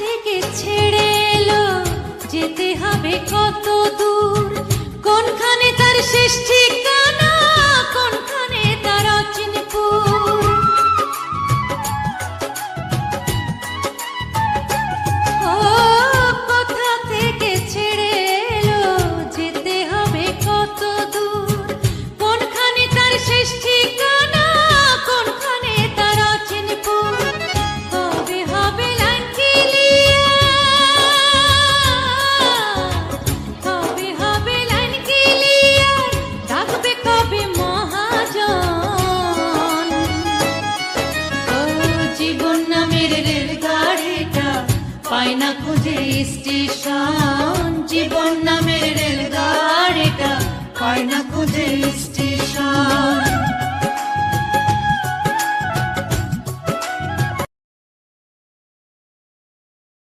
থেকে ছেড়ে এলো, যেতে হবে কত দূর, কোনখানে তার শেষ ঠিকানা, কোনখানে তার অচিনপুর। ও কোথা থেকে ছেড়ে এলো, যেতে হবে কত দূর, কোনখানে তার শেষ ঠিকানা, কোনখানে তার অচিনপুর। কবে হবে লাইন ক্লিয়ার, কবে হবে লাইন ক্লিয়ার, ডাকবে কবে মহাজন। ও জীবন নামের রেলগাড়িটা পায় না খুঁজে স্টেশন, জীবন নামের রেলগাড়িটা পায় না খুঁজে